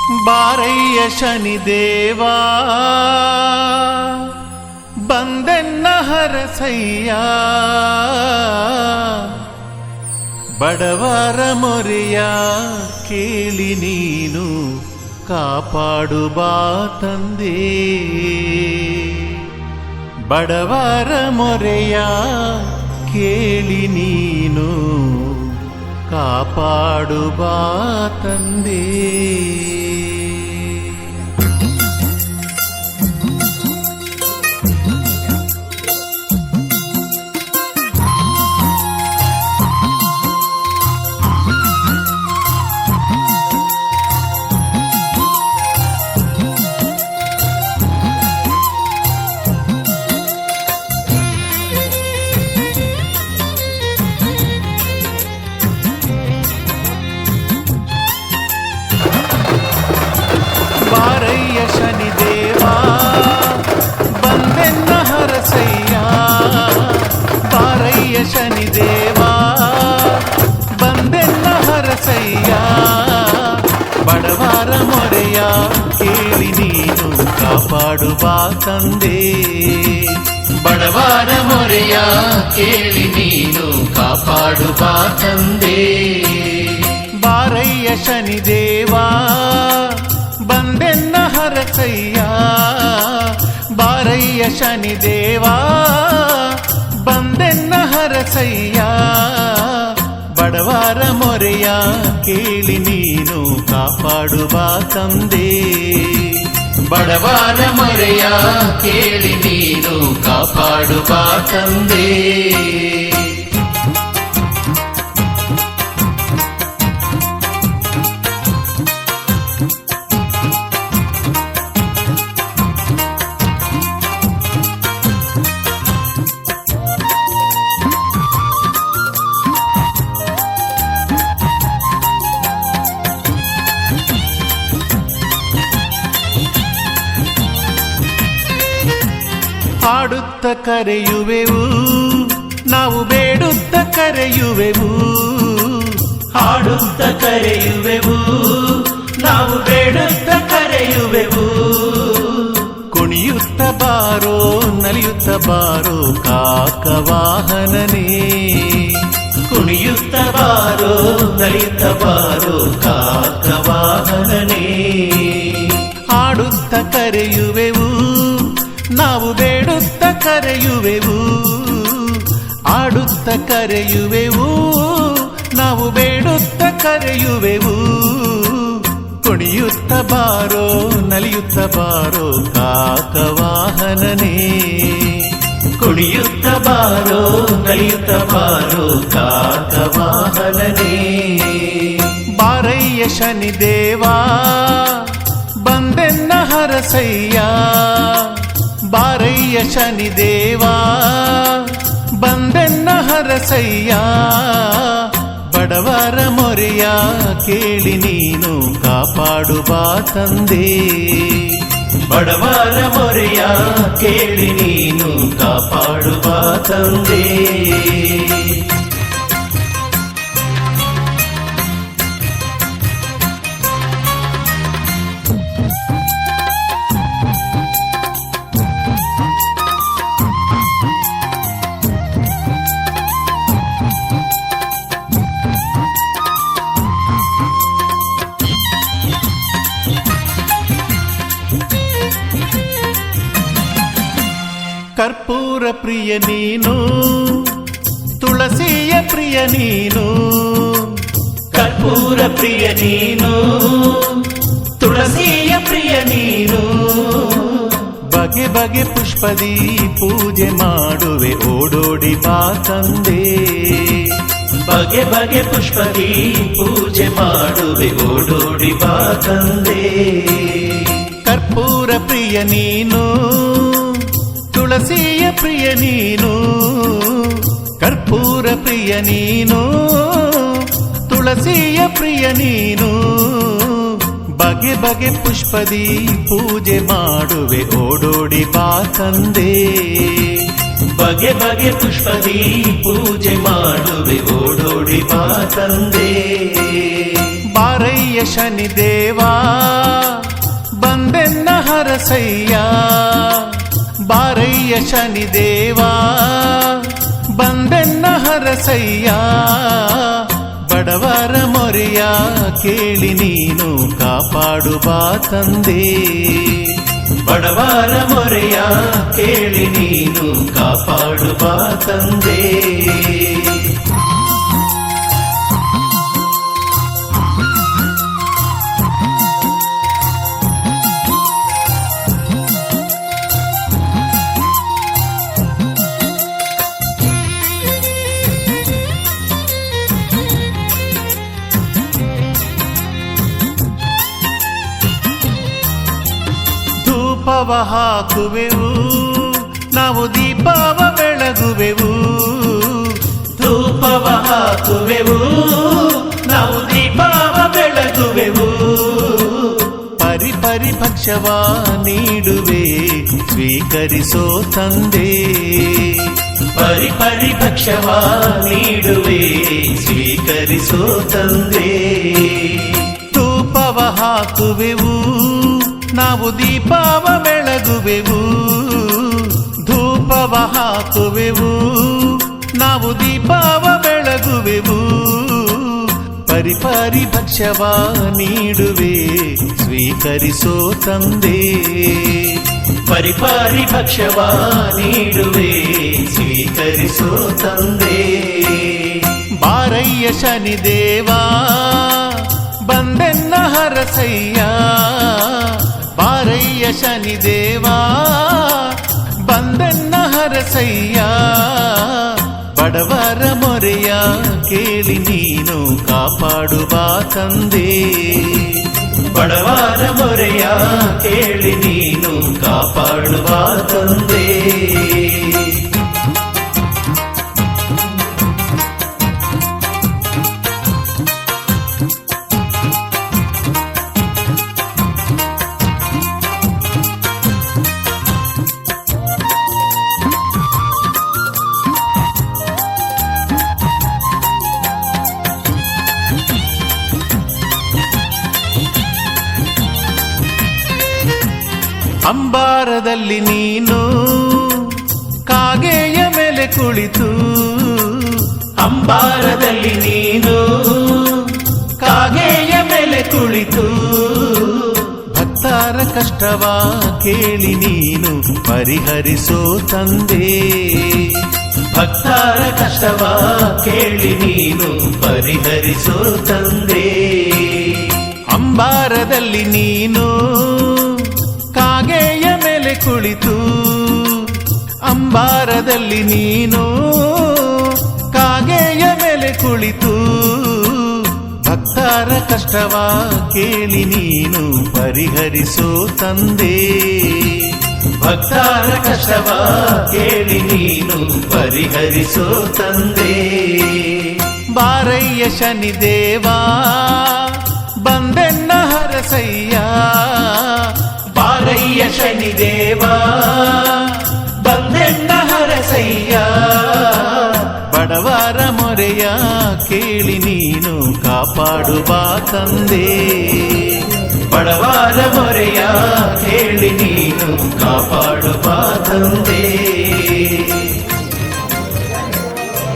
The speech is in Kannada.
ಬಾರಯ್ಯ ಶನಿದೇವಾ ಬಂದೆನ್ನ ಹರಸಯ್ಯ, ಬಡವರ ಮೊರೆಯ ಕೇಳಿ ನೀನು ಕಾಪಾಡು ಬಾ ತಂದೆ. ಬಡವರ ಮೊರೆಯ ಕೇಳಿ ನೀನು ಕಾಪಾಡು ಬಾ ತಂದೆ. ಬಾರಯ್ಯ ಶನಿದೇವಾ ಬಂದೆನ್ನ ಹರಸಯ್ಯ, ಬಾರಯ್ಯ ಶನಿದೇವಾ ಬಂದೆನ್ನ ಹರಸಯ್ಯ, ಬಡವರ ಮೊರೆಯ ಕೇಳಿ ನೀನು ಕಾಪಾಡು ಬಾ ತಂದೆ. ಬಡವರ ಮೊರೆಯ ಕೇಳಿ ನೀನು ಕಾಪಾಡು ಬಾ ತಂದೆ. ಬಾರಯ್ಯ ಶನಿದೇವಾ ಬಂದೆನ್ನ ಹರಸಯ್ಯ, ಬಾರಯ್ಯ ಶನಿದೇವಾ ಬಂದೆನ್ನ ಹರಸಯ್ಯ, ಬಡವರ ಮೊರೆಯ ಕೇಳಿ ನೀನು ಕಾಪಾಡು ಬಾ ತಂದೆ. ಬಡವರ ಮೊರೆಯ ಕೇಳಿ ನೀನು ಕಾಪಾಡು ಬಾ ತಂದೆ. ಹಾಡುತ್ತ ಕರೆಯುವೆವು ನಾವು ಬೇಡುತ್ತ ಕರೆಯುವೆವು, ಹಾಡುತ್ತ ಕರೆಯುವೆವು ನಾವು ಬೇಡುತ್ತ ಕರೆಯುವೆವು. ಕುಣಿಯುತ್ತ ಬಾರೋ ನಲಿಯುತ್ತ ಬಾರೋ ಕಾಕವಾಹನನೇ, ಕುಣಿಯುತ್ತ ಬಾರೋ ನಲಿಯುತ್ತ ಬಾರೋ ಕಾಕವಾಹನನೇ. ಹಾಡುತ್ತ ಕರೆಯುವೆವು ನಾವು ಬೇಡುತ್ತ ಕರೆಯುವೆವು, ಆಡುತ್ತ ಕರೆಯುವೆವು ನಾವು ಬೇಡುತ್ತ ಕರೆಯುವೆವು. ಕುಣಿಯುತ್ತ ಬಾರೋ ನಲಿಯುತ್ತ ಬಾರೋ ಕಾಕವಾಹನನೇ, ಕುಣಿಯುತ್ತ ಬಾರೋ ನಲಿಯುತ್ತ ಬಾರೋ ಕಾಕವಾಹನನೇ. ಬಾರಯ್ಯ ಶನಿದೇವಾ ಬಂದೆನ್ನ ಹರಸಯ್ಯ, ಬಾರಯ್ಯ ಶನಿದೇವಾ ಬಂದೆನ್ನ ಹರಸಯ್ಯ, ಬಡವರ ಮೊರೆಯ ಕೇಳಿ ನೀನು ಕಾಪಾಡು ಬಾ ತಂದೆ. ಬಡವರ ಮೊರೆಯ ಕೇಳಿ ನೀನು ಕಾಪಾಡು ಬಾ ತಂದೆ. ಕರ್ಪೂರ ಪ್ರಿಯ ನೀನು ತುಳಸಿಯ ಪ್ರಿಯ ನೀನು, ಕರ್ಪೂರ ಪ್ರಿಯ ನೀನು ತುಳಸಿಯ ಪ್ರಿಯ ನೀನು. ಬಗೆ ಬಗೆ ಪುಷ್ಪದಿ ಪೂಜೆ ಮಾಡುವೆ ಓಡೋಡಿ ಬಾ ತಂದೆ. ಬಗೆ ಬಗೆ ಪುಷ್ಪದಿ ಪೂಜೆ ಮಾಡುವೆ ಓಡೋಡಿ ಬಾ ತಂದೆ. ಕರ್ಪೂರ ಪ್ರಿಯ ನೀನು ತುಳಸಿಯ ಪ್ರಿಯ ನೀನು, ಕರ್ಪೂರ ಪ್ರಿಯ ನೀನು ತುಳಸಿಯ ಪ್ರಿಯ ನೀನು. ಬಗೆ ಬಗೆ ಪುಷ್ಪದಿ ಪೂಜೆ ಮಾಡುವೆ ಓಡೋಡಿ ಬಾ ತಂದೆ. ಬಗೆ ಬಗೆ ಪುಷ್ಪದಿ ಪೂಜೆ ಮಾಡುವೆ ಓಡೋಡಿ ಬಾ ತಂದೆ. ಬಾರಯ್ಯ ಶನಿದೇವ ಬಂದೆನ್ನ ಹರಸಯ್ಯ, ಬಾರಯ್ಯ ಶನಿದೇವ ಬಂದೆನ್ನ ಹರಸಯ್ಯ, ಬಡವರ ಮೊರೆಯ ಕೇಳಿ ನೀನು ಕಾಪಾಡು ಬಾ ತಂದೆ, ಬಡವರ ಮೊರೆಯ ಕೇಳಿ ನೀನು ಕಾಪಾಡು ಬಾ ತಂದೆ. ಧೂಪವ ಹಾಕುವೆವು ನಾವು ದೀಪವ ಬೆಳಗುವೆವು, ಧೂಪವ ಹಾಕುವೆವು ನಾವು ದೀಪವ ಬೆಳಗುವೆವು, ಪರಿಪರಿ ಭಕ್ಷವ ನೀಡುವೆ ಸ್ವೀಕರಿಸೋ ತಂದೆ, ಪರಿಪರಿ ಭಕ್ಷವ ನೀಡುವೆ ಸ್ವೀಕರಿಸೋ ತಂದೆ. ಧೂಪವ ಹಾಕುವೆವು ನಾವು ದೀಪವ ಬೆಳಗುವೆವು, ಧೂಪವ ಹಾಕುವೆವು ನಾವು ದೀಪವ ಬೆಳಗುವೆವು, ಪರಿಪರಿ ಭಕ್ಷವ ನೀಡುವೆ ಸ್ವೀಕರಿಸೋ ತಂದೆ, ಪರಿಪರಿ ಭಕ್ಷವ ನೀಡುವೆ ಸ್ವೀಕರಿಸೋ ತಂದೆ. ಬಾರಯ್ಯ ಶನಿದೇವ ಬಂದೆನ್ನ ಹರಸಯ್ಯ, ಬಾರಯ್ಯ ಶನಿದೇವ ಬಂದೆನ್ನ ಹರಸಯ್ಯ, ಬಡವರ ಮೊರೆಯ ಕೇಳಿ ನೀನು ಕಾಪಾಡು ಬಾ ತಂದೆ, ಬಡವರ ಮೊರೆಯ ಕೇಳಿ ನೀನು ಕಾಪಾಡು ಬಾ ತಂದೆ. ಅಂಬಾರದಲ್ಲಿ ನೀನು ಕಾಗೆಯ ಮೇಲೆ ಕುಳಿತು, ಅಂಬಾರದಲ್ಲಿ ನೀನು ಕಾಗೆಯ ಮೇಲೆ ಕುಳಿತು, ಭಕ್ತರ ಕಷ್ಟವ ಕೇಳಿ ನೀನು ಪರಿಹರಿಸೋ ತಂದೆ, ಭಕ್ತರ ಕಷ್ಟವ ಕೇಳಿ ನೀನು ಪರಿಹರಿಸೋ ತಂದೆ. ಅಂಬಾರದಲ್ಲಿ ನೀನು ಕಾಗೆಯ ಮೇಲೆ ಕುಳಿತು, ಅಂಬಾರದಲ್ಲಿ ನೀನು ಕಾಗೆಯ ಮೇಲೆ ಕುಳಿತು, ಭಕ್ತರ ಕಷ್ಟವ ಕೇಳಿ ನೀನು ಪರಿಹರಿಸೋ ತಂದೆ, ಭಕ್ತರ ಕಷ್ಟವ ಕೇಳಿ ನೀನು ಪರಿಹರಿಸೋ ತಂದೆ. ಬಾರಯ್ಯ ಶನಿದೇವ ಬಂದೆನ್ನ ಹರಸಯ್ಯ, ಬಾರಯ್ಯ ಶನಿದೇವ ಬಂದೆನ್ನ ಹರಸಯ್ಯ, ಬಡವರ ಮೊರೆಯ ಕೇಳಿ ನೀನು ಕಾಪಾಡು ಬಾ ತಂದೆ, ಬಡವರ ಮೊರೆಯ ಕೇಳಿ ನೀನು ಕಾಪಾಡು ಬಾ ತಂದೆ.